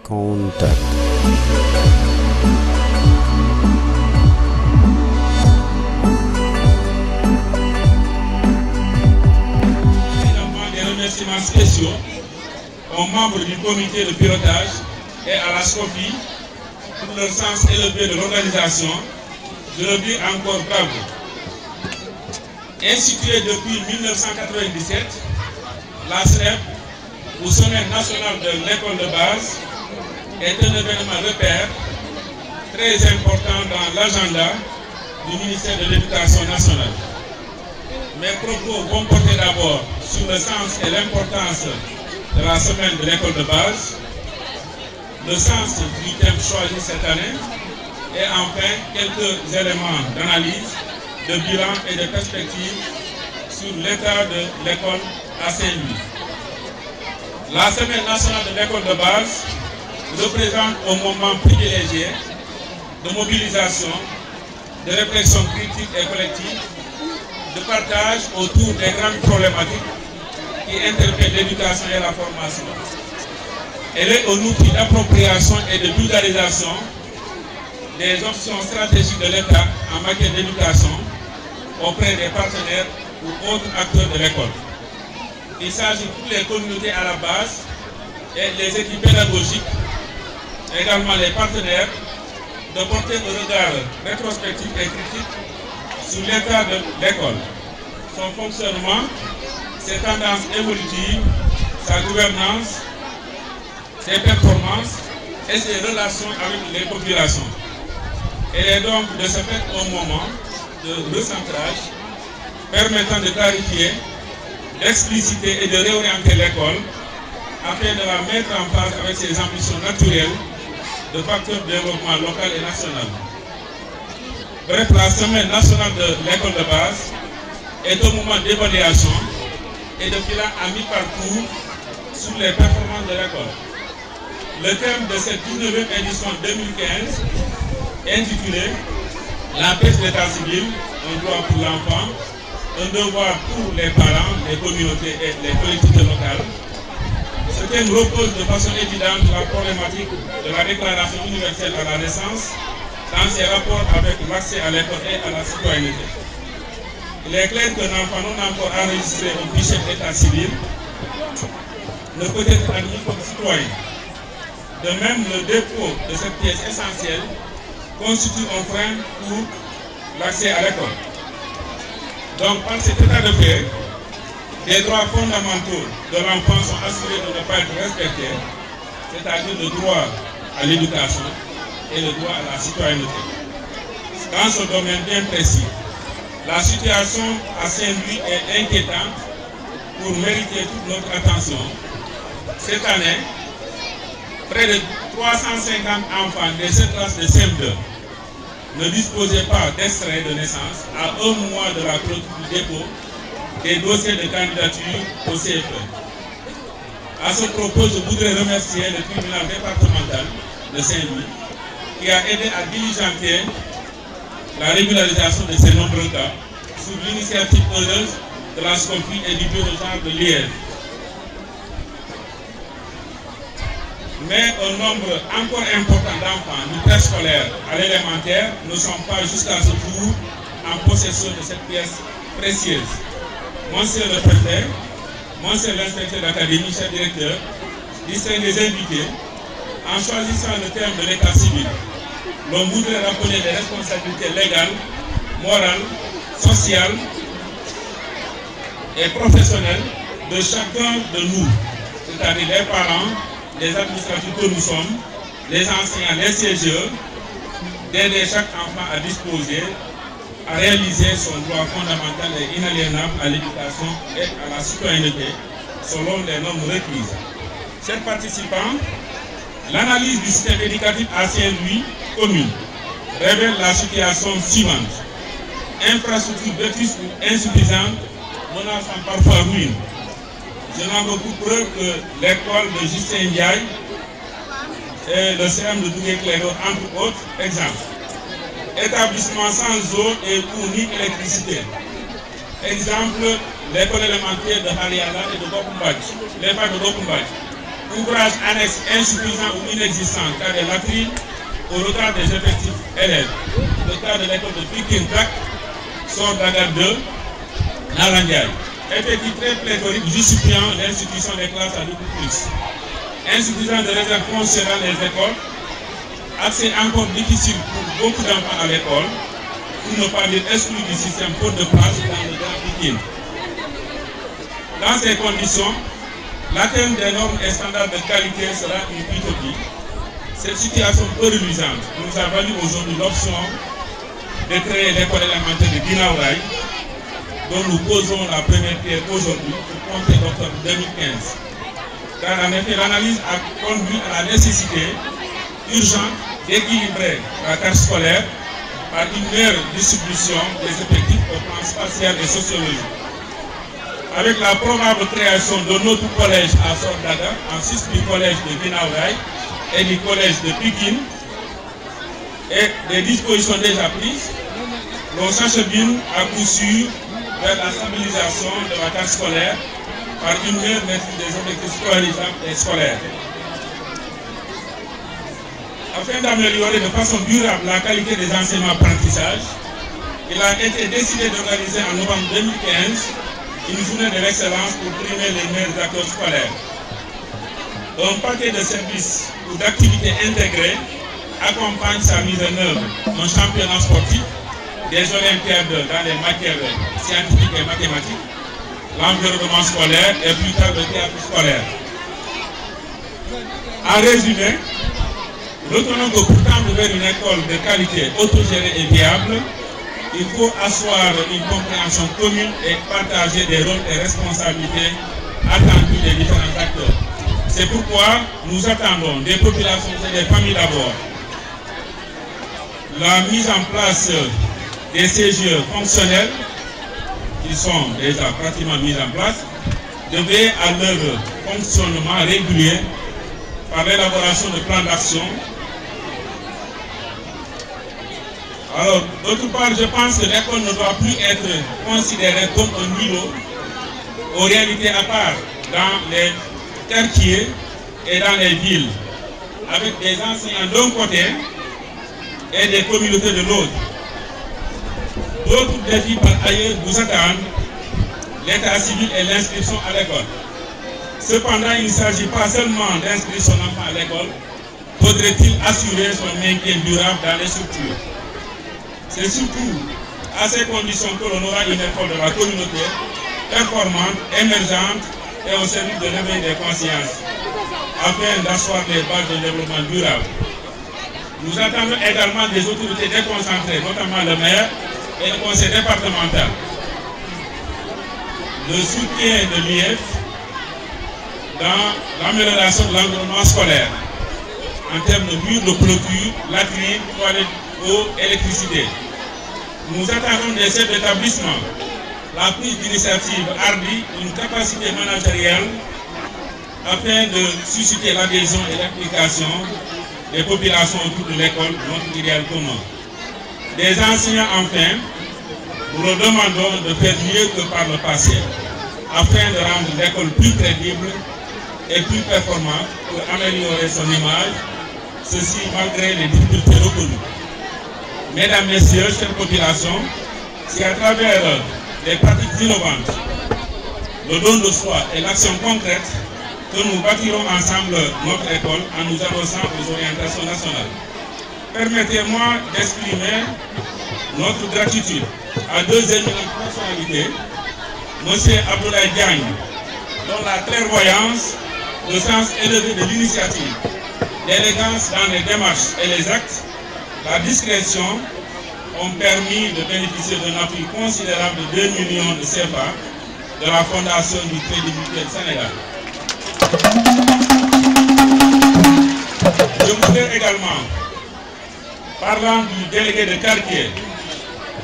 Contact. Des remerciements spéciaux aux membres du comité de pilotage et à la SCOPI pour leur sens élevé de l'organisation. Je le dis encore bravo. Instituée depuis 1997, la SNEP, ou Semaine nationale de l'école de base, est un événement repère très important dans l'agenda du ministère de l'Éducation nationale. Mes propos vont porter d'abord sur le sens et l'importance de la semaine de l'école de base, le sens du thème choisi cette année, et enfin quelques éléments d'analyse, de bilan et de perspective sur l'état de l'école à Saint-Louis. La semaine nationale de l'école de base représente un moment privilégié de mobilisation, de réflexion critique et collective, de partage autour des grandes problématiques qui interpellent l'éducation et la formation. Elle est un outil d'appropriation et de vulgarisation des options stratégiques de l'État en matière d'éducation auprès des partenaires ou autres acteurs de l'école. Il s'agit de toutes les communautés à la base et les équipes pédagogiques, également les partenaires, de porter un regard rétrospectif et critique sur l'état de l'école, son fonctionnement, ses tendances évolutives, sa gouvernance, ses performances et ses relations avec les populations. Elle est donc de ce fait un moment de recentrage permettant de clarifier, d'expliciter et de réorienter l'école afin de la mettre en phase avec ses ambitions naturelles de facteurs de développement local et national. Bref, la semaine nationale de l'école de base est un moment d'évaluation et de bilan à mi-parcours sur les performances de l'école. Le thème de cette 19e édition 2015 intitulé « La paix d'état civil, un droit pour l'enfant, un devoir pour les parents, les communautés et les collectivités locales ». Ce thème repose de façon évidente la problématique de la déclaration universelle à la naissance dans ses rapports avec l'accès à l'école et à la citoyenneté. Il est clair qu'un enfant non encore enregistré au fichier d'état civil ne peut être admis comme citoyen. De même, le dépôt de cette pièce essentielle constitue un frein pour l'accès à l'école. Donc, par cet état de fait, les droits fondamentaux de l'enfant sont assurés de ne pas être respectés, c'est-à-dire le droit à l'éducation et le droit à la citoyenneté. Dans ce domaine bien précis, la situation à Saint-Louis est inquiétante pour mériter toute notre attention. Cette année, près de 350 enfants des 7 classes de CM2 ne disposaient pas d'extrait de naissance à un mois de la clôture du dépôt des dossiers de candidature au CFE. À ce propos, je voudrais remercier le tribunal départemental de Saint-Louis qui a aidé à diligenter la régularisation de ces nombreux cas sous l'initiative heureuse de la SCOPI et du bureau de genre de Liège. Mais un nombre encore important d'enfants du préscolaire à l'élémentaire ne sont pas jusqu'à ce jour en possession de cette pièce précieuse. Monsieur le préfet, monsieur l'inspecteur d'académie, chef directeur, distingués invités, en choisissant le thème de l'état civil, l'on voudrait rappeler les responsabilités légales, morales, sociales et professionnelles de chacun de nous, c'est-à-dire les parents, les administratifs que nous sommes, les enseignants, les CGE, d'aider chaque enfant à disposer, à réaliser son droit fondamental et inaliénable à l'éducation et à la citoyenneté selon les normes requises. Chers participants, l'analyse du système éducatif à Saint-Louis commune révèle la situation suivante. Infrastructures vétustes ou insuffisantes menaçant parfois ruine. Je n'en veux pour preuve que l'école de Justin Ndiaye et le CM de Dougué-Clédor, entre autres exemples. Établissement sans eau et ou ni électricité. Exemple, l'école élémentaire de Haliala et de Bokumbadj, les facs de Bokumbadj. ouvrage annexe insuffisant ou inexistant, car des latrines au regard des effectifs élèves. Le cas de l'école de Pikine-Dak, sort d'Agar 2, Nalandiaï. Effectif très pléthorique justifiant l'institution des classes à double plus. Insuffisant de réserve foncière dans les écoles, accès encore difficile pour beaucoup d'enfants à l'école, pour ne pas dire exclu du système faute de place dans le Grand Pikine. Dans ces conditions, l'atteinte des normes et standards de qualité sera une utopie. Cette situation peu reluisante nous a valu aujourd'hui l'option de créer l'école élémentaire de Guinaouraï, dont nous posons la première pierre aujourd'hui pour compter d'octobre 2015. Car en effet, l'analyse a conduit à la nécessité urgente d'équilibrer la carte scolaire par une meilleure distribution des effectifs au plan spatial et sociologique. Avec la probable création de notre collège à Sordaga, en sus du collège de Guinaouraï et du collège de Pikine, et des dispositions déjà prises, l'on s'achemine à coup sûr vers la stabilisation de la carte scolaire par une meilleure maîtrise des objectifs scolarisables et scolaires. Afin d'améliorer de façon durable la qualité des enseignements apprentissages, il a été décidé d'organiser en novembre 2015 une journée de l'excellence pour primer les meilleurs acteurs scolaires. Un paquet de services ou d'activités intégrées accompagne sa mise en œuvre. Un championnat sportif, des olympiades dans les matières scientifiques et mathématiques, l'environnement scolaire et plus tard le théâtre scolaire. En résumé, retenons que pour tendre vers une école de qualité autogérée et viable, il faut asseoir une compréhension commune et partager des rôles et responsabilités attendus des différents acteurs. C'est pourquoi nous attendons des populations et des familles d'abord la mise en place des CGE fonctionnels qui sont déjà pratiquement mis en place, de veiller à leur fonctionnement régulier par l'élaboration de plans d'action. Alors, d'autre part, je pense que l'école ne doit plus être considérée comme un îlot aux réalités à part dans les quartiers et dans les villes, avec des enseignants d'un côté et des communautés de l'autre. D'autres défis par ailleurs vous attendent, l'état civil et l'inscription à l'école. Cependant, il ne s'agit pas seulement d'inscrire son enfant à l'école, faudrait-il assurer son maintien durable dans les structures. C'est surtout à ces conditions que l'on aura une école de la communauté, performante, émergente et au service de l'éveil des consciences, afin d'asseoir les bases de développement durable. Nous attendons également des autorités déconcentrées, notamment le maire et le conseil départemental. Le soutien de l'IF dans l'amélioration de l'environnement scolaire, en termes de murs de clôture, latrines, toilettes, eau, électricité. Nous attendons des chefs d'établissement la prise d'initiative hardie, une capacité managériale afin de susciter l'adhésion et l'implication des populations autour de l'école, notre idéal commun. Des enseignants enfin, nous leur demandons de faire mieux que par le passé, afin de rendre l'école plus crédible et plus performante pour améliorer son image, ceci malgré les difficultés reconnues. Mesdames, Messieurs, chère population, c'est à travers les pratiques innovantes, le don de soi et l'action concrète que nous bâtirons ensemble notre école en nous adossant aux orientations nationales. Permettez-moi d'exprimer notre gratitude à deux éminentes personnalités, M. Abdoulaye Diagne, dont la clairvoyance, le sens élevé de l'initiative, l'élégance dans les démarches et les actes, la discrétion ont permis de bénéficier d'un appui considérable de 2 millions de CFA de la Fondation du Crédit Mutuel Sénégal. Je voudrais également, parlant du délégué de quartier,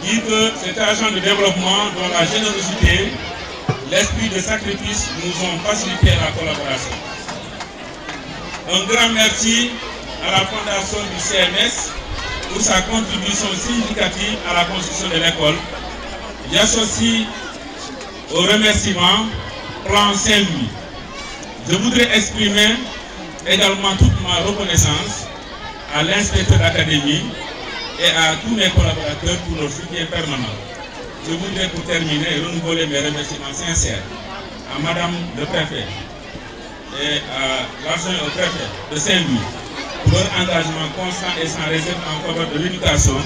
dire que cet agent de développement dont la générosité, l'esprit de sacrifice nous ont facilité la collaboration. Un grand merci à la Fondation du CMS pour sa contribution significative à la construction de l'école. J'associe au remerciement Plan Saint-Louis. Je voudrais exprimer Également toute ma reconnaissance à l'inspecteur d'académie et à tous mes collaborateurs pour leur soutien permanent. Je voudrais pour terminer renouveler mes remerciements sincères à Madame le préfet et à l'adjoint au préfet de Saint-Louis pour leur engagement constant et sans réserve en faveur de l'éducation.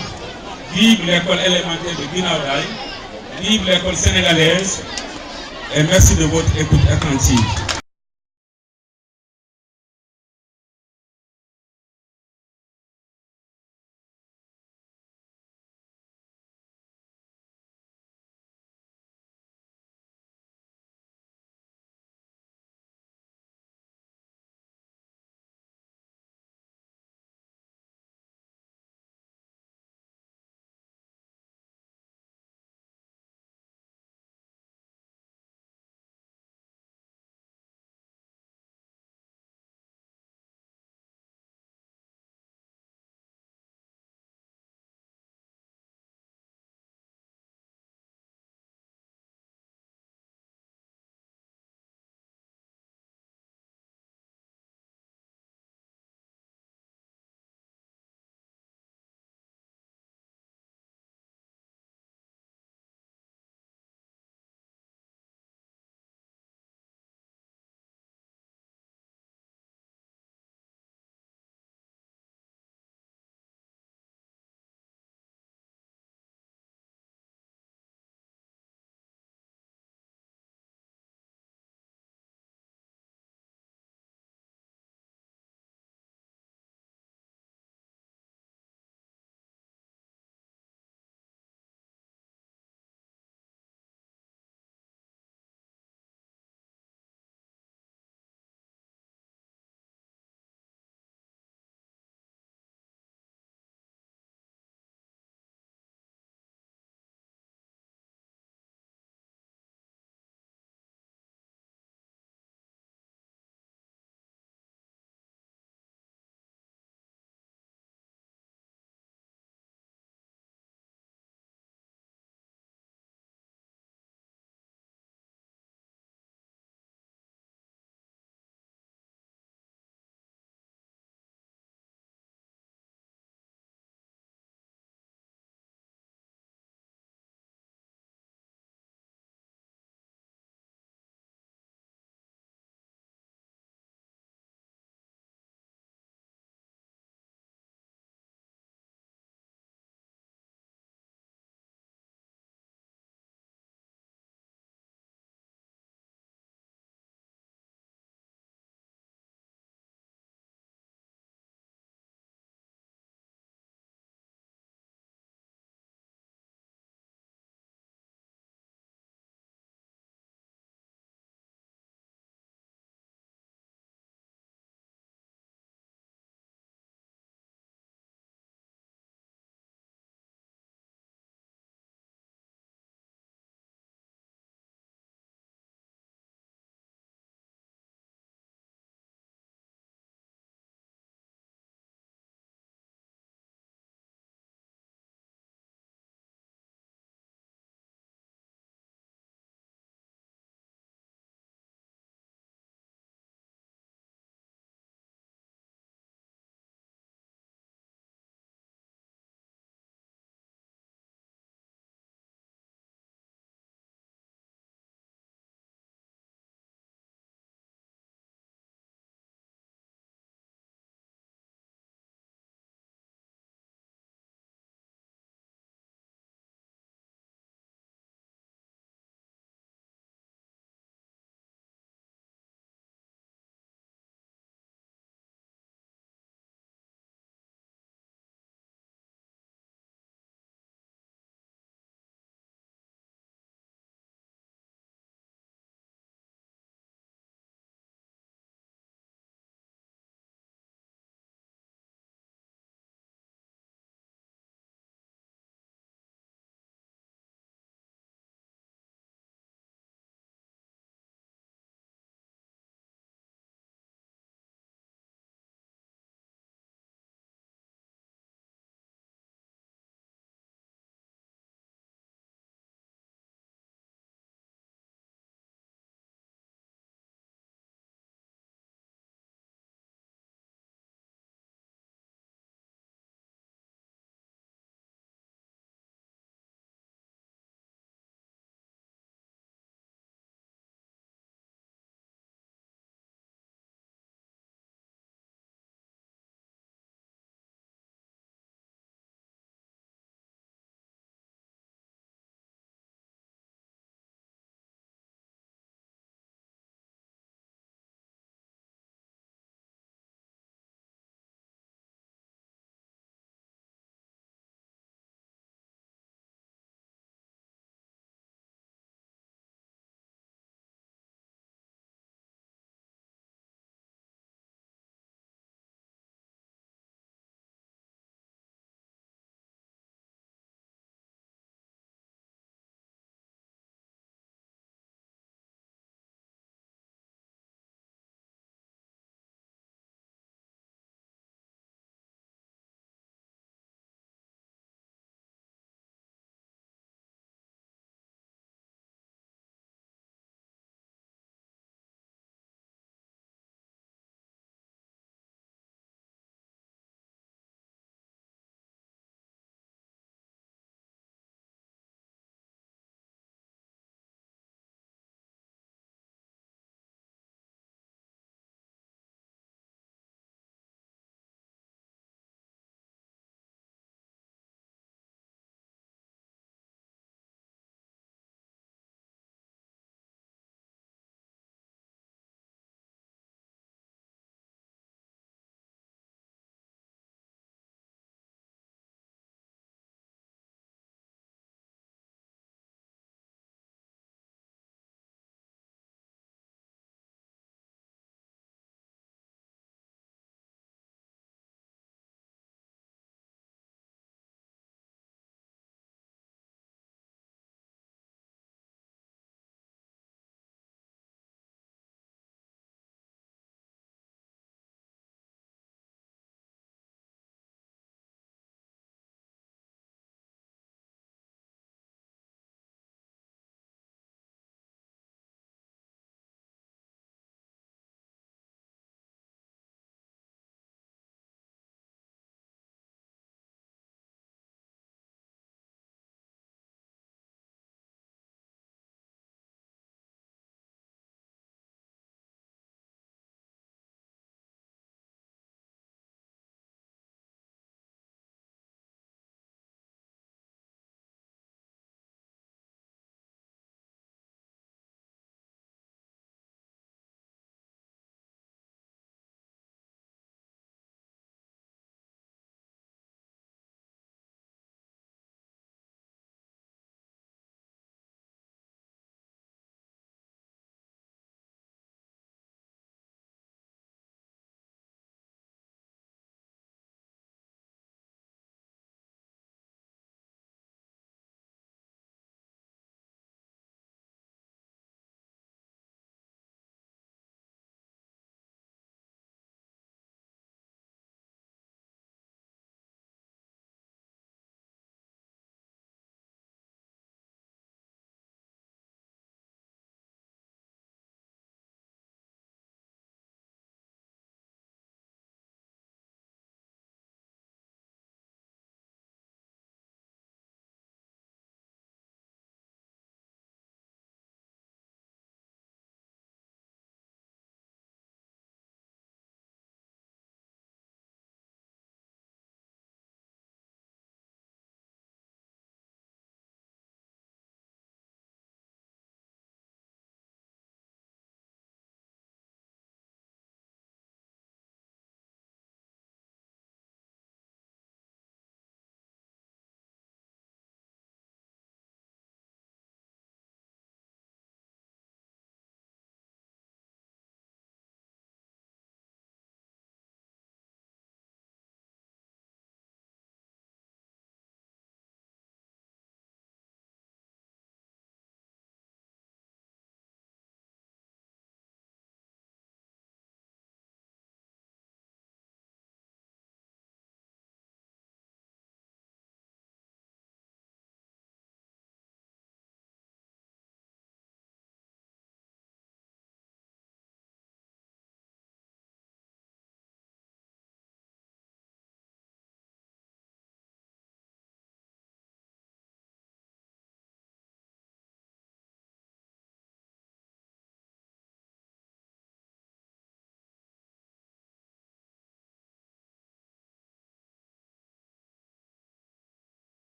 Vive l'école élémentaire de Guinaouraï, vive l'école sénégalaise et merci de votre écoute attentive.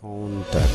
contact.